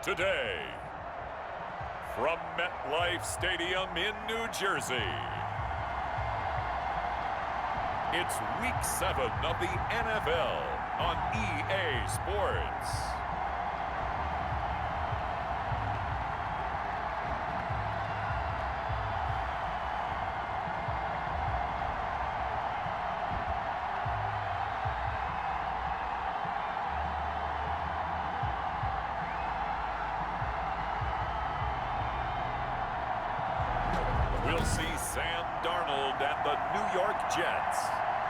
today, from MetLife Stadium in New Jersey, it's Week 7 of the NFL on EA Sports. We'll see Sam Darnold and the New York Jets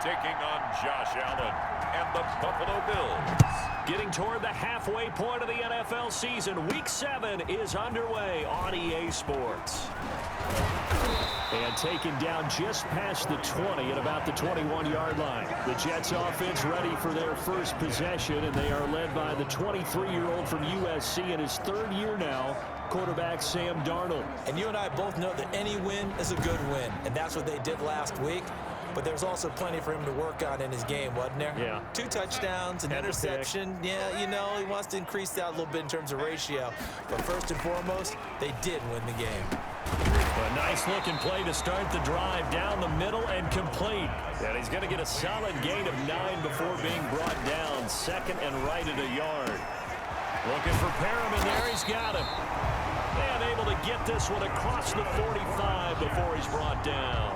taking on Josh Allen and the Buffalo Bills. Getting toward the halfway point of the NFL season, Week 7 is underway on EA Sports. And taken down just past the 20 at about the 21-yard line. The Jets offense ready for their first possession, and they are led by the 23-year-old from USC in his third year now, quarterback Sam Darnold. And you and I both know that any win is a good win, and that's what they did last week. But there's also plenty for him to work on in his game, wasn't there? Yeah. 2 touchdowns, an interception. Yeah, you know, he wants to increase that a little bit in terms of ratio. But first and foremost, they did win the game. A nice-looking play to start the drive down the middle and complete. And he's going to get a solid gain of 9 before being brought down. Second and right at a yard. Looking for Perriman there. He's got him. And able to get this one across the 45 before he's brought down.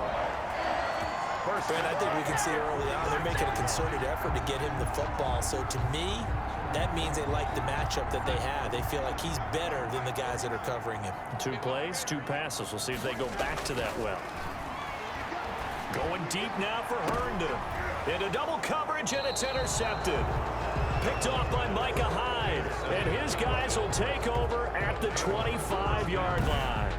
And I think we can see early on they're making a concerted effort to get him the football. So to me, that means they like the matchup that they have. They feel like he's better than the guys that are covering him. 2 plays, 2 passes. We'll see if they go back to that well. Going deep now for Herndon. Into double coverage, and it's intercepted. Picked off by Micah Hyde. And his guys will take over at the 25-yard line.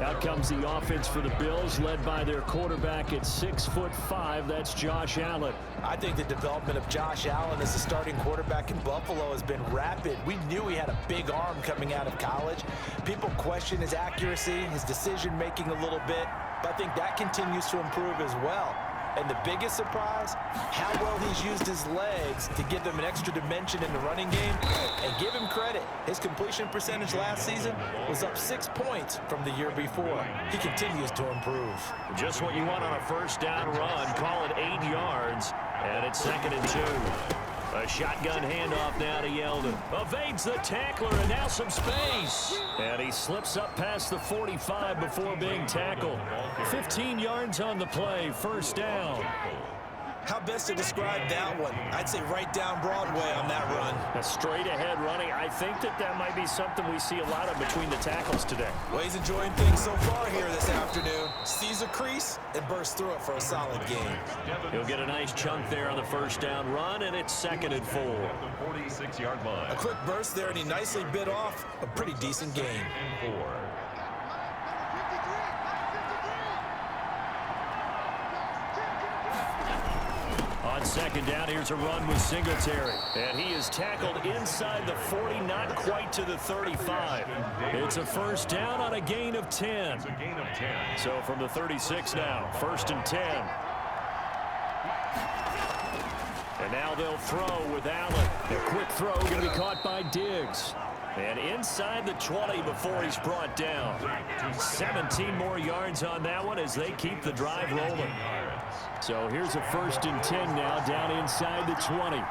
Out comes the offense for the Bills, led by their quarterback at 6'5". That's Josh Allen. I think the development of Josh Allen as the starting quarterback in Buffalo has been rapid. We knew he had a big arm coming out of college. People question his accuracy, his decision-making a little bit, but I think that continues to improve as well. And the biggest surprise, how well he's used his legs to give them an extra dimension in the running game. And give him credit, his completion percentage last season was up 6 points from the year before. He continues to improve. Just what you want on a first down run. Call it 8 yards, and it's 2nd and 2. A shotgun handoff now to Yeldon. Evades the tackler, and now some space. And he slips up past the 45 before being tackled. 15 yards on the play, first down. How best to describe that one? I'd say right down Broadway on that run. A straight-ahead running. I think that might be something we see a lot of between the tackles today. Well, he's enjoying things so far here this afternoon. Sees a crease and bursts through it for a solid gain. He'll get a nice chunk there on the first down run, and it's 2nd and 4. The 46-yard line. A quick burst there, and he nicely bit off a pretty decent gain. 4. On second down, here's a run with Singletary. And he is tackled inside the 40, not quite to the 35. It's a first down on a gain of 10. It's a gain of 10. So from the 36 now, 1st and 10. And now they'll throw with Allen. A quick throw going to be caught by Diggs. And inside the 20 before he's brought down. 17 more yards on that one as they keep the drive rolling. So here's a 1st and 10 now down inside the 20.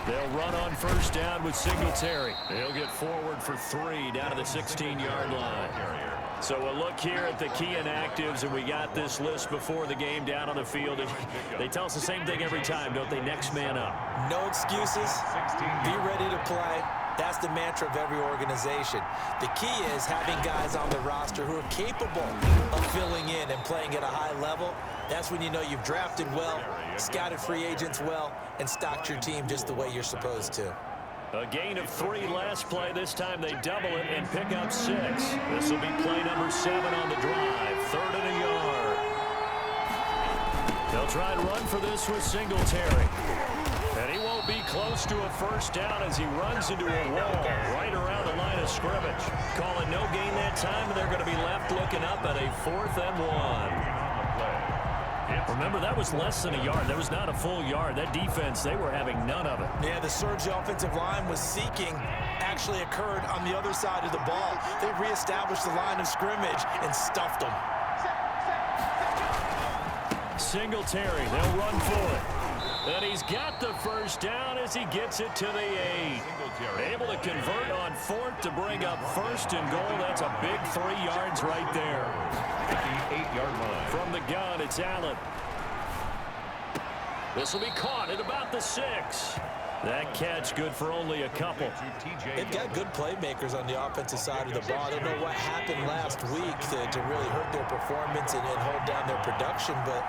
They'll run on first down with Singletary. He'll get forward for 3 down to the 16-yard line. So we'll look here at the key inactives, and we got this list before the game down on the field. They tell us the same thing every time, don't they? Next man up. No excuses. Be ready to play. That's the mantra of every organization. The key is having guys on the roster who are capable of filling in and playing at a high level. That's when you know you've drafted well, scouted free agents well, and stocked your team just the way you're supposed to. A gain of 3 last play. This time they double it and pick up 6. This will be play number 7 on the drive. 3rd and a yard. They'll try and run for this with Singletary. And he won't be close to a first down as he runs into a wall right around the line of scrimmage. Call it no gain that time, and they're going to be left looking up at a 4th and 1. Remember, that was less than a yard. That was not a full yard. That defense, they were having none of it. Yeah, the surge the offensive line was seeking actually occurred on the other side of the ball. They reestablished the line of scrimmage and stuffed them. Singletary, they'll run for it. And he's got the first down as he gets it to the 8. Able to convert on 4th to bring up 1st and goal. That's a big 3 yards right there. The 8-yard line. From the gun, it's Allen. This will be caught at about the 6. That catch good for only a couple. They've got good playmakers on the offensive side of the ball. I don't know what happened last week to really hurt their performance and hold down their production, but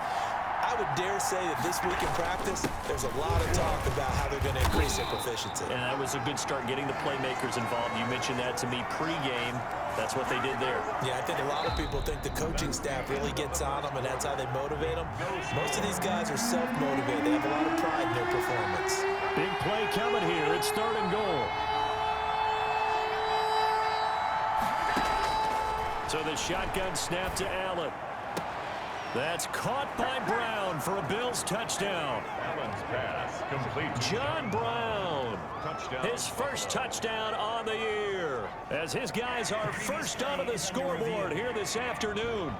I would dare say that this week in practice, there's a lot of talk about how they're going to increase their proficiency. And that was a good start getting the playmakers involved. You mentioned that to me pregame. That's what they did there. Yeah, I think a lot of people think the coaching staff really gets on them, and that's how they motivate them. Most of these guys are self-motivated. They have a lot of pride in their performance. Big play coming here. It's 3rd and goal. So the shotgun snap to Allen. That's caught by Brown for a Bills touchdown. Allen's pass complete. John Brown. Touchdown. His first touchdown on the year. As his guys are first onto the scoreboard here this afternoon.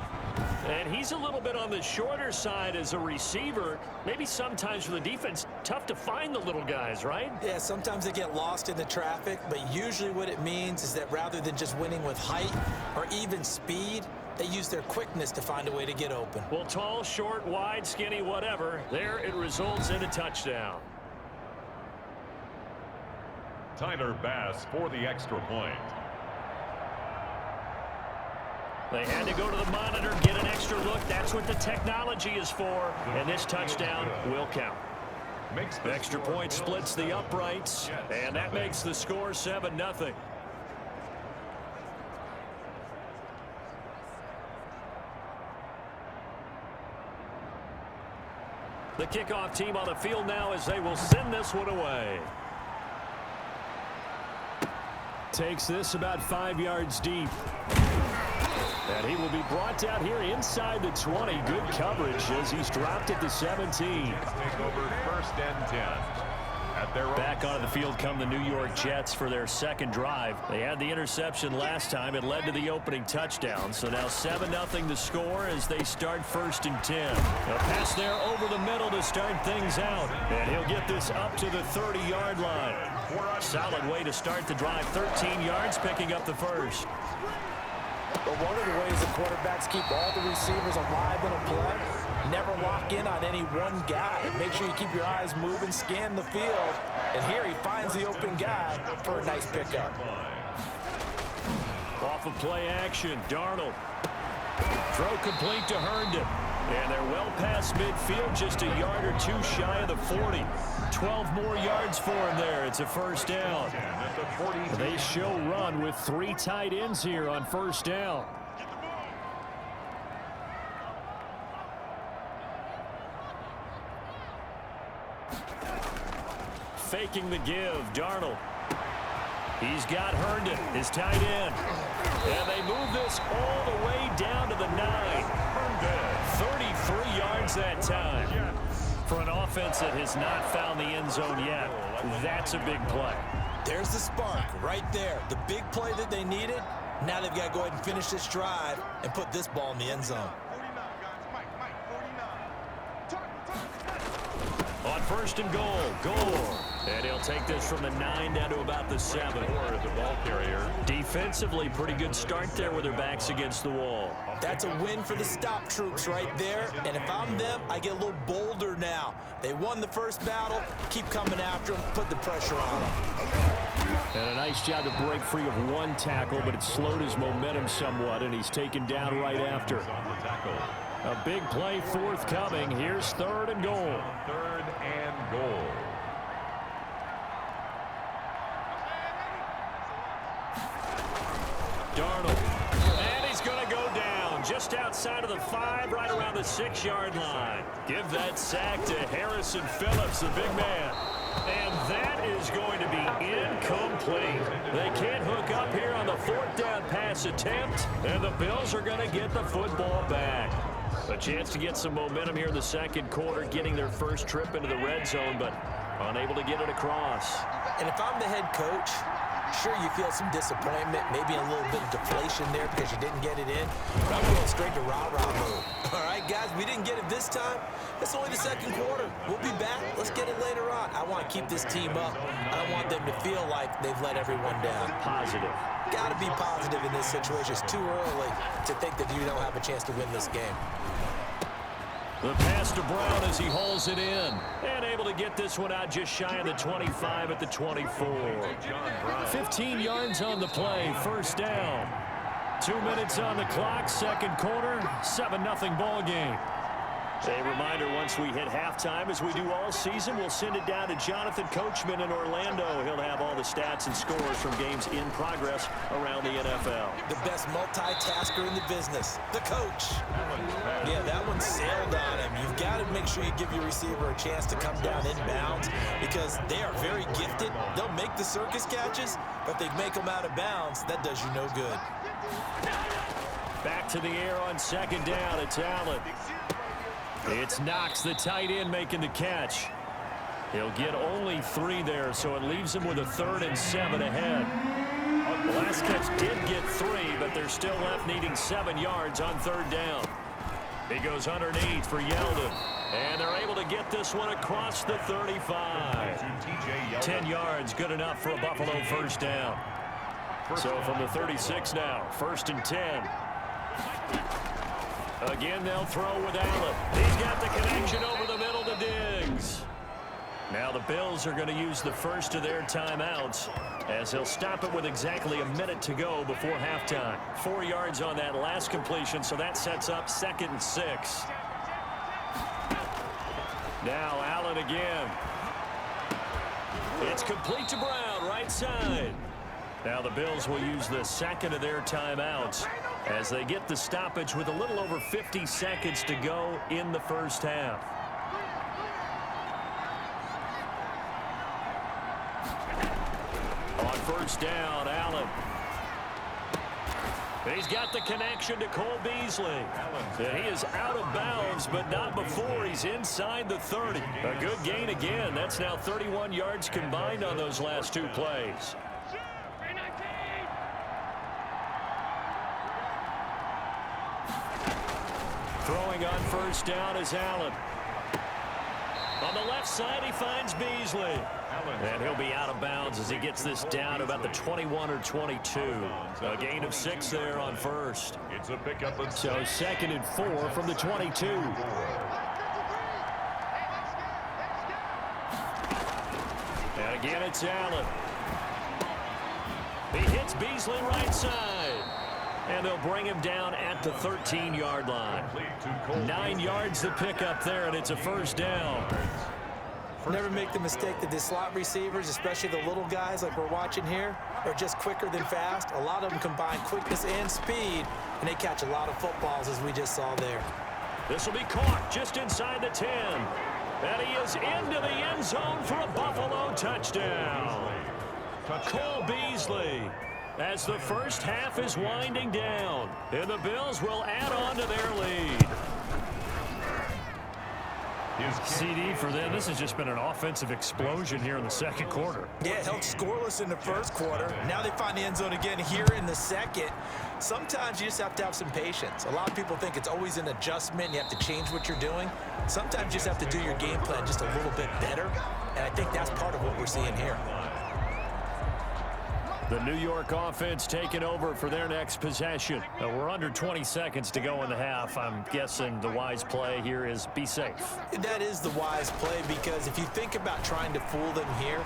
And he's a little bit on the shorter side as a receiver. Maybe sometimes for the defense, tough to find the little guys, right? Yeah, sometimes they get lost in the traffic, but usually what it means is that rather than just winning with height or even speed, they use their quickness to find a way to get open. Well, tall, short, wide, skinny, whatever. There it results in a touchdown. Tyler Bass for the extra point. They had to go to the monitor, get an extra look. That's what the technology is for. And this touchdown will count. The extra point splits the uprights, and that makes the score 7-0. The kickoff team on the field now as they will send this one away. Takes this about 5 yards deep. And he will be brought down here inside the 20. Good coverage as he's dropped at the 17. Take over 1st and 10. Back onto the field come the New York Jets for their second drive. They had the interception last time. It led to the opening touchdown. So now 7-0 the score as they start 1st and 10. A pass there over the middle to start things out. And he'll get this up to the 30-yard line. Solid way to start the drive. 13 yards, picking up the first. But one of the ways the quarterbacks keep all the receivers alive in a play, never lock in on any one guy. Make sure you keep your eyes moving, scan the field, and here he finds the open guy for a nice pickup. Off of play action, Darnold. Throw complete to Herndon. And they're well past midfield, just a yard or 2 shy of the 40. 12 more yards for him there. It's a first down. They show run with 3 tight ends here on first down. Faking the give, Darnold. He's got Herndon, his tight end. And they move this all the way down to the 9. Herndon, 33 yards that time. For an offense that has not found the end zone yet, that's a big play. There's the spark right there. The big play that they needed. Now they've got to go ahead and finish this drive and put this ball in the end zone. On 1st and goal, Gore. And he'll take this from the 9 down to about the 7. Gore is the ball carrier. Defensively, pretty good start there with their backs against the wall. That's a win for the stop troops right there. And if I'm them, I get a little bolder now. They won the first battle. Keep coming after them. Put the pressure on them. And a nice job to break free of 1 tackle, but it slowed his momentum somewhat, and he's taken down right after. A big play forthcoming. Here's 3rd and goal. 3rd and goal. Darnold. And he's going to go down just outside of the 5, right around the 6-yard line. Give that sack to Harrison Phillips, the big man. And that is going to be incomplete. They can't hook up here on the 4th down pass attempt, and the Bills are going to get the football back. A chance to get some momentum here in the second quarter, getting their first trip into the red zone, but unable to get it across. And if I'm the head coach, sure, you feel some disappointment, maybe a little bit of deflation there because you didn't get it in. But I'm going straight to rah-rah mode. All right, guys, we didn't get it this time. It's only the second quarter. We'll be back. Let's get it later on. I want to keep this team up. I don't want them to feel like they've let everyone down. Positive. Got to be positive in this situation. It's too early to think that you don't have a chance to win this game. The pass to Brown as he holds it in. And able to get this one out just shy of the 25 at the 24. 15 yards on the play, first down. 2 minutes on the clock, second quarter, 7-0 ball game. A reminder, once we hit halftime, as we do all season, we'll send it down to Jonathan Coachman in Orlando. He'll have all the stats and scores from games in progress around the NFL. The best multitasker in the business, the coach. Yeah, that one sailed on him. You've got to make sure you give your receiver a chance to come down inbounds because they are very gifted. They'll make the circus catches, but they make them out of bounds. That does you no good. Back to the air on second down. It's Allen. It's Knox, the tight end, making the catch. He'll get only 3 there, so it leaves him with a 3rd and 7 ahead. The last catch did get 3, but they're still left needing 7 yards on 3rd down. He goes underneath for Yeldon, and they're able to get this one across the 35. 10 yards, good enough for a Buffalo first down. So from the 36 now, 1st and 10. Again, they'll throw with Allen. He's got the connection over the middle to Diggs. Now the Bills are going to use the first of their timeouts as they'll stop it with exactly a minute to go before halftime. 4 yards on that last completion, so that sets up 2nd and 6. Now Allen again. It's complete to Brown, right side. Now the Bills will use the second of their timeouts as they get the stoppage with a little over 50 seconds to go in the first half. On first down, Allen. He's got the connection to Cole Beasley. And he is out of bounds, but not before he's inside the 30. A good gain again. That's now 31 yards combined on those last 2 plays. Throwing on first down is Allen. On the left side, he finds Beasley. And he'll be out of bounds as he gets this down to about the 21 or 22. A gain of 6 there on first. It's a pickup. So 2nd and 4 from the 22. And again, it's Allen. He hits Beasley right side. And they'll bring him down at the 13-yard line. 9 yards to pick up there, and it's a first down. Never make the mistake that the slot receivers, especially the little guys like we're watching here, are just quicker than fast. A lot of them combine quickness and speed, and they catch a lot of footballs, as we just saw there. This will be caught just inside the 10. And he is into the end zone for a Buffalo touchdown. Cole Beasley. As the first half is winding down, and the Bills will add on to their lead. CD for them, this has just been an offensive explosion here in the second quarter. Yeah, held scoreless in the first quarter. Now they find the end zone again here in the second. Sometimes you just have to have some patience. A lot of people think it's always an adjustment. You have to change what you're doing. Sometimes you just have to do your game plan just a little bit better, and I think that's part of what we're seeing here. The New York offense taking over for their next possession. We're under 20 seconds to go in the half. I'm guessing the wise play here is be safe. That is the wise play because if you think about trying to fool them here,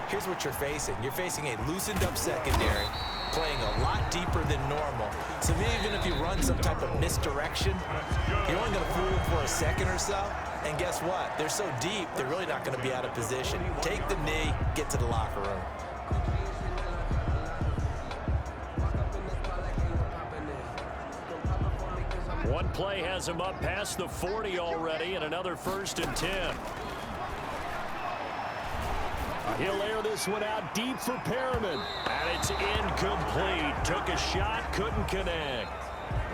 here's what you're facing. You're facing a loosened up secondary, playing a lot deeper than normal. So even if you run some type of misdirection, you're only going to fool them for a second or so. And guess what? They're so deep, they're really not going to be out of position. Take the knee, get to the locker room. One play has him up past the 40 already, and another 1st and 10. He'll air this one out deep for Perriman. And it's incomplete. Took a shot, couldn't connect.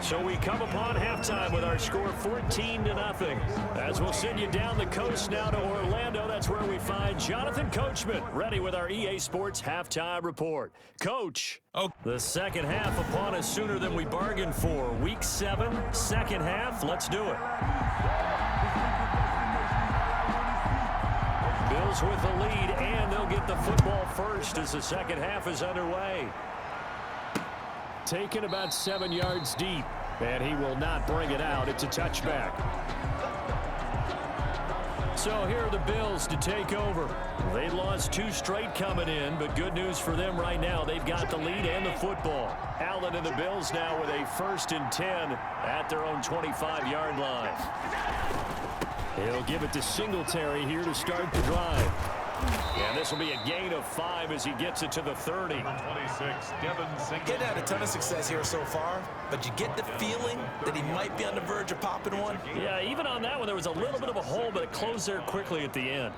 So we come upon halftime with our score 14-0. As we'll send you down the coast now to Orlando, that's where we find Jonathan Coachman ready with our EA Sports halftime report. Coach, the second half upon us sooner than we bargained for. Week 7, second half, let's do it. Bills with the lead, and they'll get the football first as the second half is underway. Taken about 7 yards deep, and he will not bring it out. It's a touchback. So here are the Bills to take over. They lost 2 straight coming in, but good news for them right now. They've got the lead and the football. Allen and the Bills now with a 1st and 10 at their own 25-yard line. He'll give it to Singletary here to start the drive. And this will be a gain of 5 as he gets it to the 30. 26, Devin Singletary. Getting had a ton of success here so far, but you get the feeling that he might be on the verge of popping one. Yeah, even on that one, there was a little bit of a hole, but it closed there quickly at the end.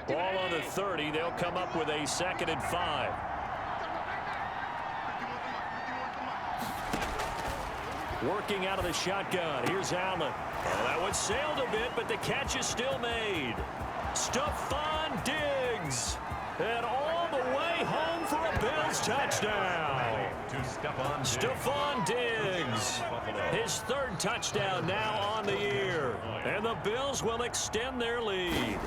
Ball on the 30. They'll come up with a 2nd and 5. Working out of the shotgun. Here's Allen. Oh, that one sailed a bit, but the catch is still made. Stephon Diggs. And all the way home for a Bills touchdown. Stephon Diggs. His 3rd touchdown now on the year. And the Bills will extend their lead.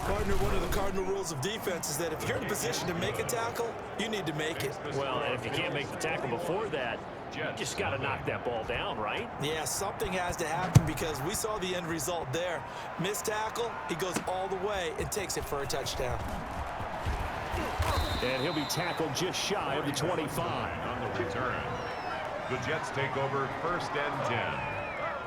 Partner, one of the cardinal rules of defense is that if you're in a position to make a tackle, you need to make it. Well, and if you can't make the tackle before that, you just got to knock that ball down, right? Yeah, something has to happen because we saw the end result there. Missed tackle, he goes all the way and takes it for a touchdown. And he'll be tackled just shy of the 25. On the return, the Jets take over 1st and 10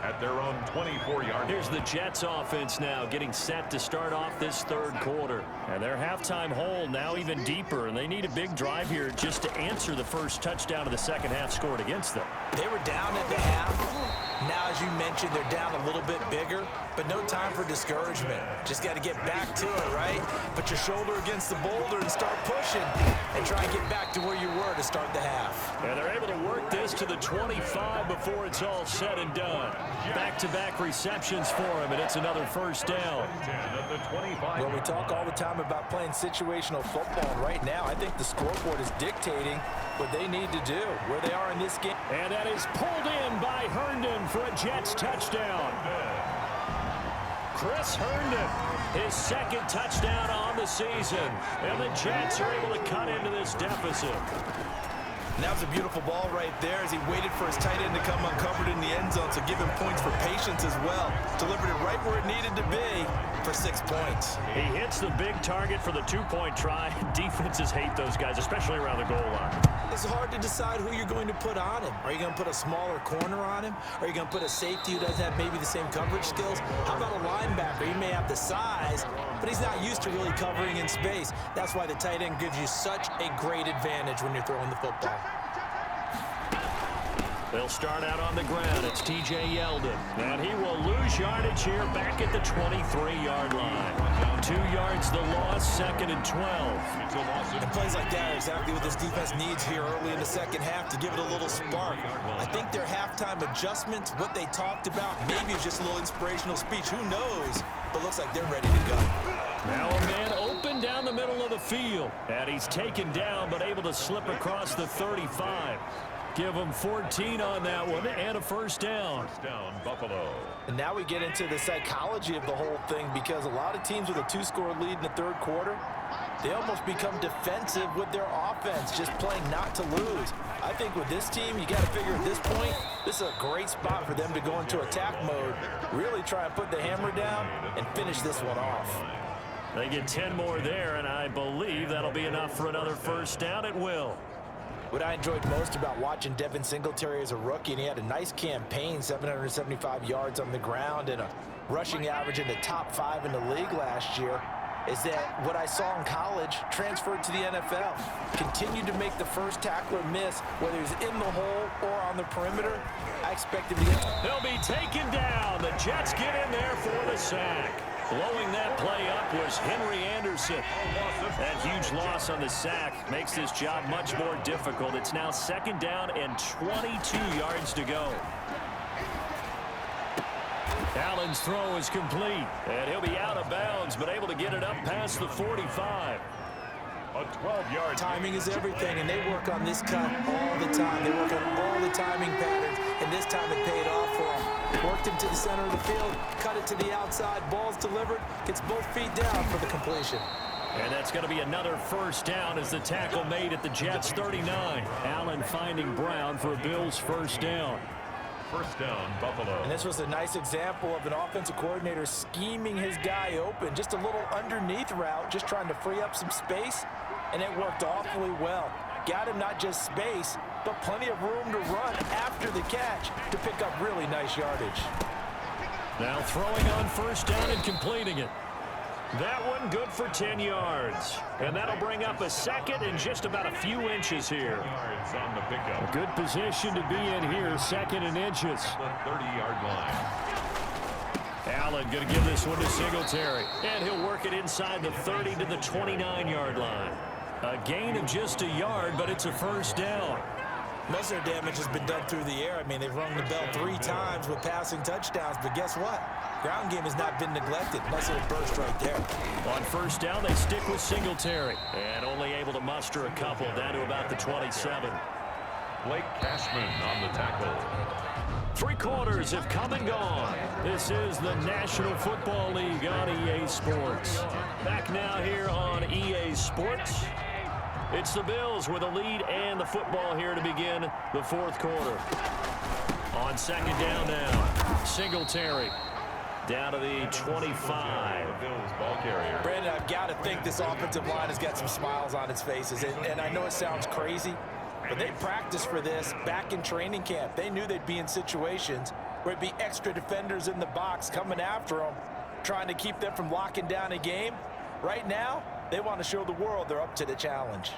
at their own 24-yard. Here's the Jets offense now getting set to start off this 3rd quarter. And their halftime hole now even deeper, and they need a big drive here just to answer the first touchdown of the second half scored against them. They were down at the half. Now, as you mentioned, they're down a little bit bigger, but no time for discouragement. Just got to get back to it, right? Put your shoulder against the boulder and start pushing and try and get back to where you were to start the half. And they're able to work this to the 25 before it's all said and done. Back-to-back receptions for him, and it's another 1st down. Well, we talk all the time about playing situational football, and right now I think the scoreboard is dictating what they need to do, where they are in this game. And that is pulled in by Herndon for a Jets touchdown. Chris Herndon, his 2nd touchdown on the season. And the Jets are able to cut into this deficit. And that was a beautiful ball right there as he waited for his tight end to come uncovered in the end zone, so give him points for patience as well. Delivered it right where it needed to be for 6 points. He hits the big target for the 2-point try. Defenses hate those guys, especially around the goal line. It's hard to decide who you're going to put on him. Are you going to put a smaller corner on him? Are you going to put a safety who doesn't have maybe the same coverage skills? How about a linebacker? He may have the size, but he's not used to really covering in space. That's why the tight end gives you such a great advantage when you're throwing the football. They'll start out on the ground. It's T.J. Yeldon. And he will lose yardage here back at the 23-yard line. 2 yards the loss, 2nd and 12. And plays like that are exactly what this defense needs here early in the second half to give it a little spark. I think their halftime adjustments, what they talked about, maybe it's just a little inspirational speech. Who knows? But looks like they're ready to go. Now a man open down the middle of the field. And he's taken down but able to slip across the 35. Give them 14 on that one and a 1st down. First down, Buffalo. And now we get into the psychology of the whole thing because a lot of teams with a 2-score lead in the 3rd quarter, they almost become defensive with their offense, just playing not to lose. I think with this team, you got to figure at this point, this is a great spot for them to go into attack mode, really try and put the hammer down and finish this one off. They get 10 more there, and I believe that'll be enough for another 1st down at will. What I enjoyed most about watching Devin Singletary as a rookie, and he had a nice campaign, 775 yards on the ground and a rushing average in the top 5 in the league last year, is that what I saw in college transferred to the NFL. Continued to make the first tackler miss, whether he's in the hole or on the perimeter. I expect him to get... They'll be taken down. The Jets get in there for the sack. Blowing that play up was Henry Anderson. That huge loss on the sack makes this job much more difficult. It's now 2nd down and 22 yards to go. Allen's throw is complete, and he'll be out of bounds, but able to get it up past the 45. A 12-yard timing is everything, and they work on this cut all the time. They work on all the timing patterns, and this time it paid off for them. Worked him to the center of the field, cut it to the outside, ball's delivered, gets both feet down for the completion. And that's going to be another 1st down as the tackle made at the Jets' 39. Allen finding Brown for a Bills 1st down. 1st down, Buffalo. And this was a nice example of an offensive coordinator scheming his guy open. Just a little underneath route, just trying to free up some space, and it worked awfully well. Got him not just space, but plenty of room to run after the catch to pick up really nice yardage. Now throwing on 1st down and completing it. That one good for 10 yards. And that'll bring up a 2nd and just about a few inches here. Yards on the pickup. A good position to be in here, 2nd and inches. The 30-yard line. Allen going to give this one to Singletary. And he'll work it inside the 30 to the 29-yard line. A gain of just a yard, but it's a 1st down. Most of their damage has been done through the air. I mean, they've rung the bell 3 times with passing touchdowns, but guess what? Ground game has not been neglected. Nice little burst right there. On 1st down, they stick with Singletary. And only able to muster a couple down to about the 27. Blake Cashman on the tackle. 3 quarters have come and gone. This is the National Football League on EA Sports. Back now here on EA Sports. It's the Bills with a lead and the football here to begin the 4th quarter. On 2nd down now, Singletary down to the 25. Bills ball carrier. Brandon, I've got to think this offensive line has got some smiles on its faces. And I know it sounds crazy, but they practiced for this back in training camp. They knew they'd be in situations where it'd be extra defenders in the box coming after them, trying to keep them from locking down a game. Right now, they want to show the world they're up to the challenge.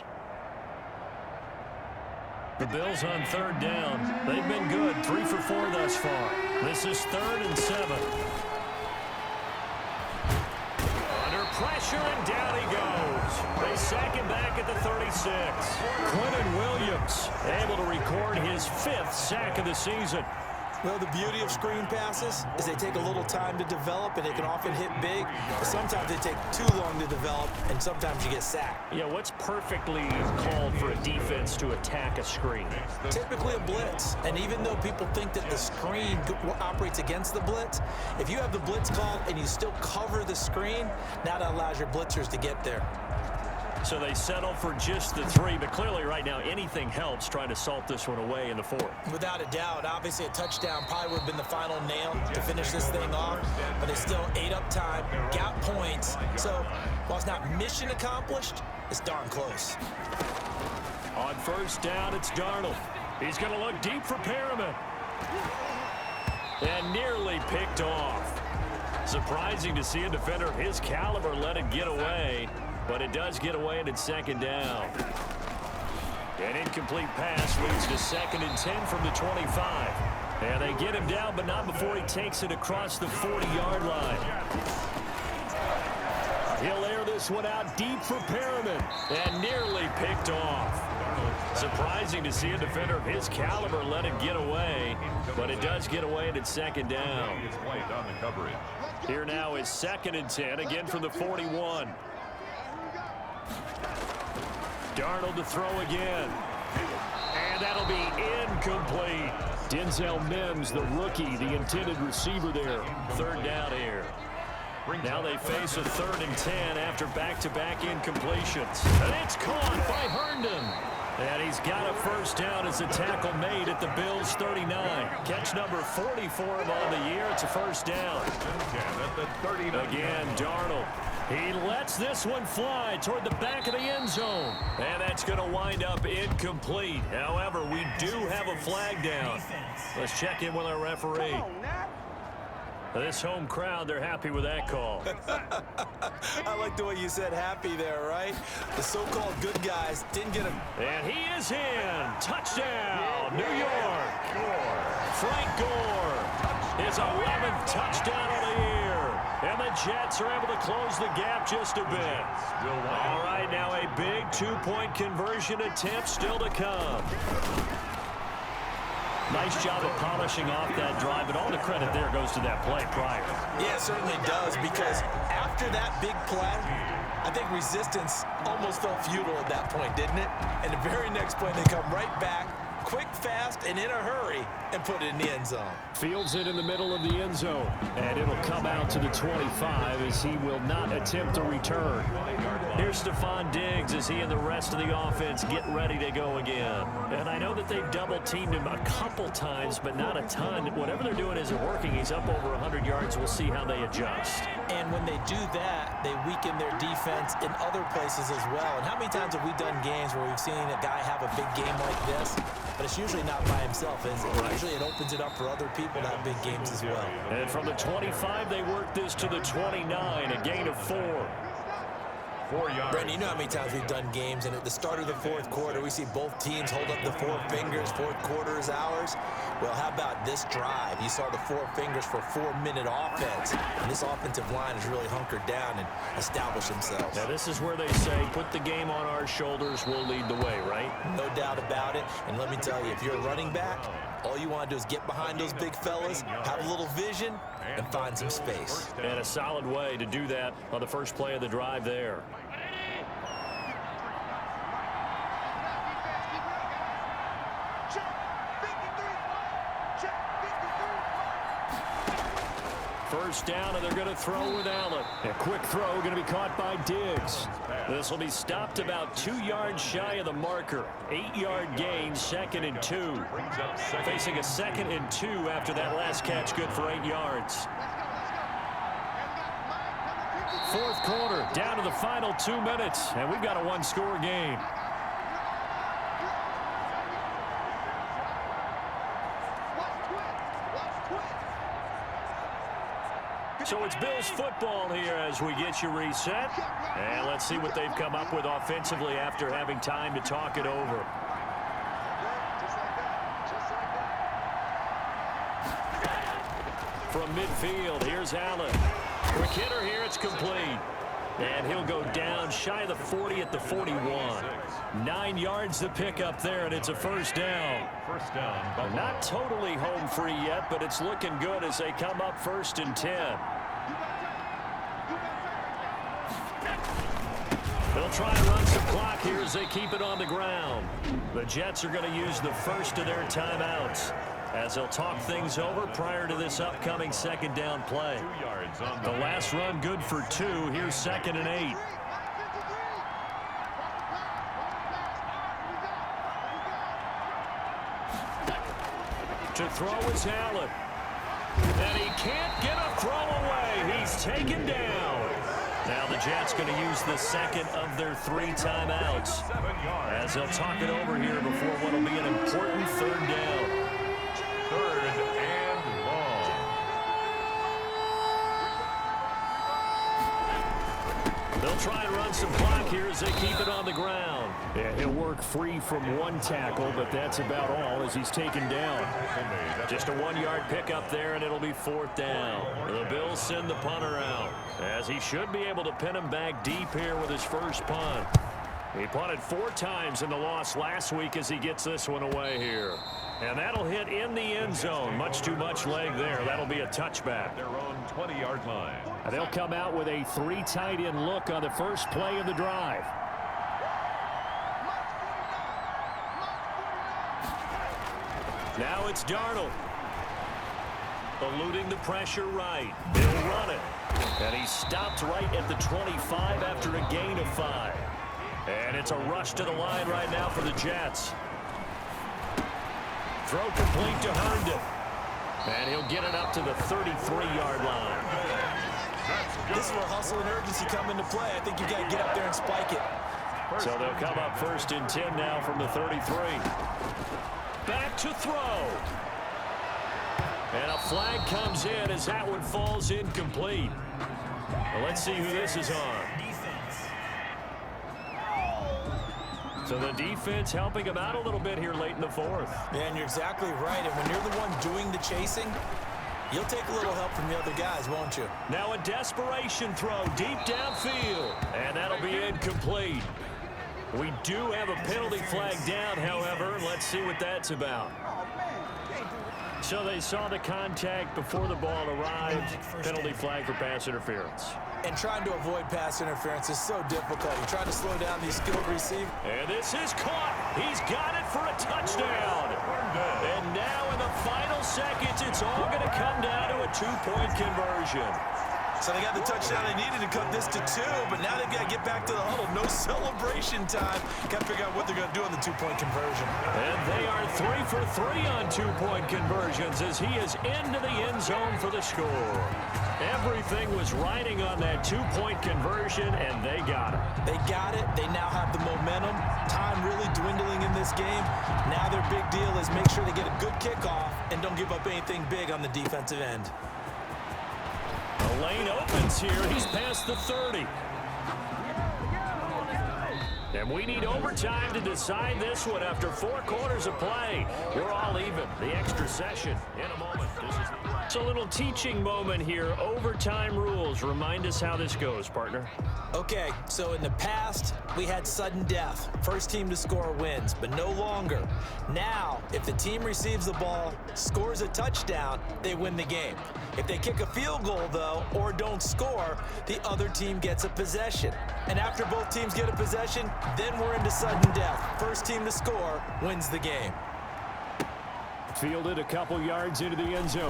The Bills on 3rd down. They've been good, 3 for 4 thus far. This is 3rd and 7. Under pressure, and down he goes. They sack him back at the 36. Quentin Williams able to record his 5th sack of the season. Well, the beauty of screen passes is they take a little time to develop, and they can often hit big. But sometimes they take too long to develop, and sometimes you get sacked. Yeah, what's perfectly called for a defense to attack a screen? Typically a blitz. And even though people think that the screen operates against the blitz, if you have the blitz called and you still cover the screen, now that allows your blitzers to get there. So they settle for just the 3, but clearly right now anything helps trying to salt this one away in the 4th. Without a doubt, obviously a touchdown probably would have been the final nail to finish this thing off, but they still ate up time, got points. So while it's not mission accomplished, it's darn close. On 1st down, it's Darnold. He's going to look deep for Perriman. And nearly picked off. Surprising to see a defender of his caliber let it get away. But it does get away, and it's 2nd down. An incomplete pass leads to 2nd and 10 from the 25. And they get him down, but not before he takes it across the 40-yard line. He'll air this one out deep for Perriman, and nearly picked off. Surprising to see a defender of his caliber let it get away, but it does get away, and it's 2nd down. Here now is 2nd and 10, again from the 41. Darnold to throw again. And that'll be incomplete. Denzel Mims, the rookie, the intended receiver there. 3rd down here. Now they face a 3rd and 10 after back-to-back incompletions. And it's caught by Herndon. And he's got a 1st down as a tackle made at the Bills' 39. Catch number 40 for him on the year. It's a 1st down. Again, Darnold. He lets this one fly toward the back of the end zone. And that's going to wind up incomplete. However, we do have a flag down. Let's check in with our referee. This home crowd, they're happy with that call. I like the way you said happy there, right? The so-called good guys didn't get him. And he is in. Touchdown, New York. Frank Gore, his 11th touchdown of the year. And the Jets are able to close the gap just a bit. All right, now a big two-point conversion attempt still to come. Nice job of polishing off that drive, but all the credit there goes to that play prior. Yeah, it certainly does, because after that big play, I think resistance almost felt futile at that point, didn't it? And the very next play, they come right back, quick, fast, and in a hurry, and put it in the end zone. Fields it in the middle of the end zone, and it'll come out to the 25 as he will not attempt to return. Here's Stephon Diggs as he and the rest of the offense get ready to go again. And I know that they've double-teamed him a couple times, but not a ton. Whatever they're doing isn't working. He's up over 100 yards. We'll see how they adjust. And when they do that, they weaken their defense in other places as well. And how many times have we done games where we've seen a guy have a big game like this? But it's usually not by himself, is it? Usually it opens it up for other people to have big games as well. And from the 25, they work this to the 29, a gain of 4. 4 yards. Brandon, you know how many times we've done games, and at the start of the fourth quarter, we see both teams hold up the 4 fingers, fourth quarter is ours. Well, how about this drive? You saw the 4 fingers for 4-minute offense, and this offensive line has really hunkered down and established themselves. Now, this is where they say, put the game on our shoulders, we'll lead the way, right? No doubt about it, and let me tell you, if you're a running back, all you want to do is get behind those big fellas, have a little vision, and find some space. And a solid way to do that on the first play of the drive there. First down, and they're going to throw with Allen. A quick throw going to be caught by Diggs. This will be stopped about 2 yards shy of the marker. 8-yard gain, 2nd and 2. Facing a 2nd and 2 after that last catch, good for 8 yards. Fourth quarter, down to the final 2 minutes, and we've got a one-score game. So it's Bills football here as we get you reset. And let's see what they've come up with offensively after having time to talk it over. From midfield, here's Allen. Quick hitter here, it's complete. And he'll go down shy of the 40 at the 41. 9 yards to pick up there, and it's a first down. First down. Not totally home free yet, but it's looking good as they come up 1st and 10. They'll try and run some clock here as they keep it on the ground. The Jets are going to use the first of their timeouts as they'll talk things over prior to this upcoming second down play. 2 yards on The last run good for 2. Here's 2nd and 8. To throw is Allen. And he can't get a throw away. He's taken down. Now the Jets going to use the second of their 3 timeouts as they'll talk it over here before what will be an important 3rd down. 3rd and long. They'll try and run some clock here as they keep it on the ground. Yeah, he'll work free from 1 tackle, but that's about all as he's taken down. Just a 1-yard pickup there, and it'll be 4th down. The Bills send the punter out as he should be able to pin him back deep here with his first punt. He punted 4 times in the loss last week as he gets this one away here. And that'll hit in the end zone. Much too much leg there. That'll be a touchback. Their own 20-yard line. And they'll come out with a 3 tight end look on the first play of the drive. Now it's Darnold. Eluding the pressure right. He'll run it. And he's stopped right at the 25 after a gain of 5. And it's a rush to the line right now for the Jets. Throw complete to Herndon. And he'll get it up to the 33-yard line. This is where hustle and urgency come into play. I think you've got to get up there and spike it. So they'll come up 1st and 10 now from the 33. Back to throw. And a flag comes in as that one falls incomplete. Well, let's see who this is on. So the defense helping him out a little bit here late in the 4th. Yeah, and you're exactly right. And when you're the one doing the chasing, You'll take a little help from the other guys, won't you? Now a desperation throw deep downfield, and that'll be incomplete. We do have a penalty flag down, however. Let's see what that's about. So they saw the contact before the ball arrived. Penalty flag for pass interference. And trying to avoid pass interference is so difficult. You try to slow down these skilled receivers. And this is caught. He's got it for a touchdown. And now in the final seconds, it's all going to come down to a two-point conversion. So they got the touchdown they needed to cut this to 2, but now they've got to get back to the huddle. No celebration time. Got to figure out what they're going to do on the two-point conversion. And they are 3 for 3 on two-point conversions as he is into the end zone for the score. Everything was riding on that two-point conversion, and they got it. They got it. They now have the momentum. Time really dwindling in this game. Now their big deal is make sure they get a good kickoff and don't give up anything big on the defensive end. The lane opens here. He's past the 30. And we need overtime to decide this one after 4 quarters of play. We're all even. The extra session in a moment. It's a little teaching moment here. Overtime rules. Remind us how this goes, partner. Okay, so in the past, we had sudden death. First team to score wins, but no longer. Now, if the team receives the ball, scores a touchdown, they win the game. If they kick a field goal, though, or don't score, the other team gets a possession. And after both teams get a possession, then we're into sudden death. First team to score wins the game. Fielded a couple yards into the end zone.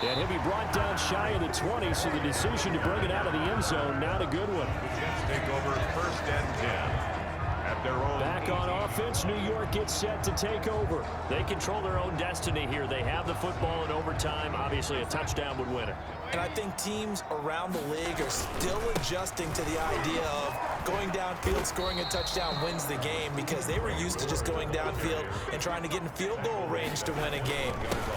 And he'll be brought down shy of the 20, so the decision to bring it out of the end zone, not a good one. The Jets take over 1st and 10. At their own Back on offense, New York gets set to take over. They control their own destiny here. They have the football in overtime. Obviously, a touchdown would win it. And I think teams around the league are still adjusting to the idea of going downfield, scoring a touchdown wins the game, because they were used to just going downfield and trying to get in field goal range to win a game.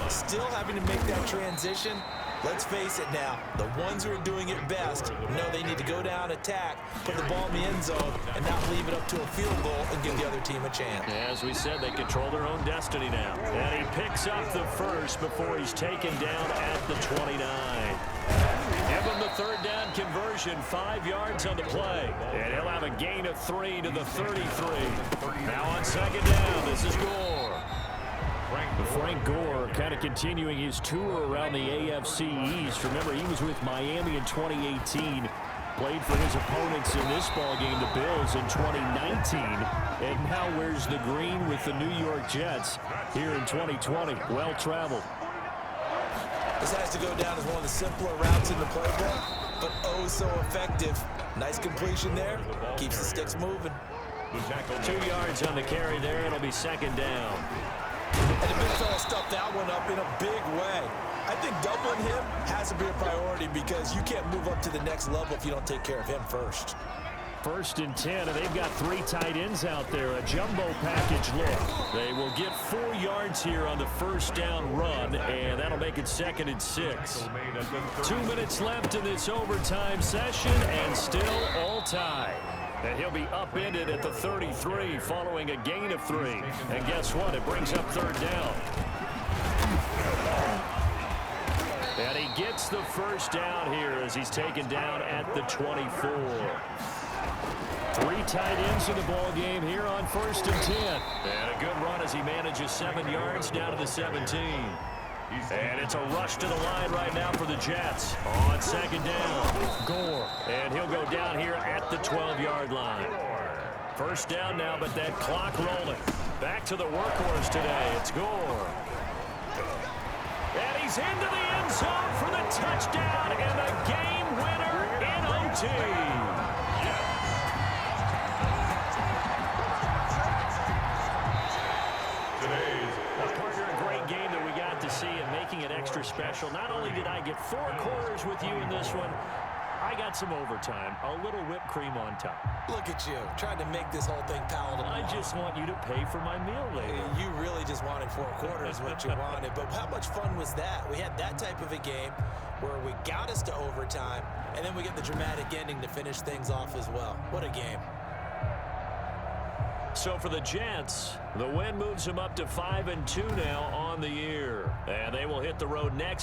Still having to make that transition. Let's face it now, the ones who are doing it best know they need to go down, attack, put the ball in the end zone, and not leave it up to a field goal and give the other team a chance. As we said, they control their own destiny now. And he picks up the first before he's taken down at the 29. Give him the 3rd down conversion, 5 yards on the play. And he'll have a gain of 3 to the 33. Now on 2nd down, this is Gore. Frank Gore kind of continuing his tour around the AFC East. Remember, he was with Miami in 2018. Played for his opponents in this ballgame, the Bills, in 2019. And now wears the green with the New York Jets here in 2020. Well-traveled. This has to go down as one of the simpler routes in the playbook, but oh so effective. Nice completion there. Keeps the sticks moving. 2 yards on the carry there. It'll be 2nd down. And the big fella stuffed that one up in a big way. I think doubling him has to be a priority because you can't move up to the next level if you don't take care of him first. 1st and 10, and they've got 3 tight ends out there. A jumbo package look. They will get 4 yards here on the 1st down run, and that'll make it 2nd and 6. 2 minutes left in this overtime session, and still all tied. And he'll be upended at the 33 following a gain of 3. And guess what? It brings up 3rd down. And he gets the 1st down here as he's taken down at the 24. 3 tight ends in the ball game here on 1st and 10. And a good run as he manages 7 yards down to the 17. And it's a rush to the line right now for the Jets on 2nd down. Gore. And he'll go down here at the 12-yard line. 1st down now, but that clock rolling. Back to the workhorse today. It's Gore. And he's into the end zone for the touchdown and the game winner in OT. It extra special. Not only did I get 4 quarters with you in this one, I got some overtime, a little whipped cream on top. Look at you, trying to make this whole thing palatable. I just want you to pay for my meal later. You really just wanted 4 quarters, what you wanted. But how much fun was that? We had that type of a game where we got us to overtime, and then we get the dramatic ending to finish things off as well. What a game. So for the Jets, the win moves them up to 5-2 now on the year. And they will hit the road next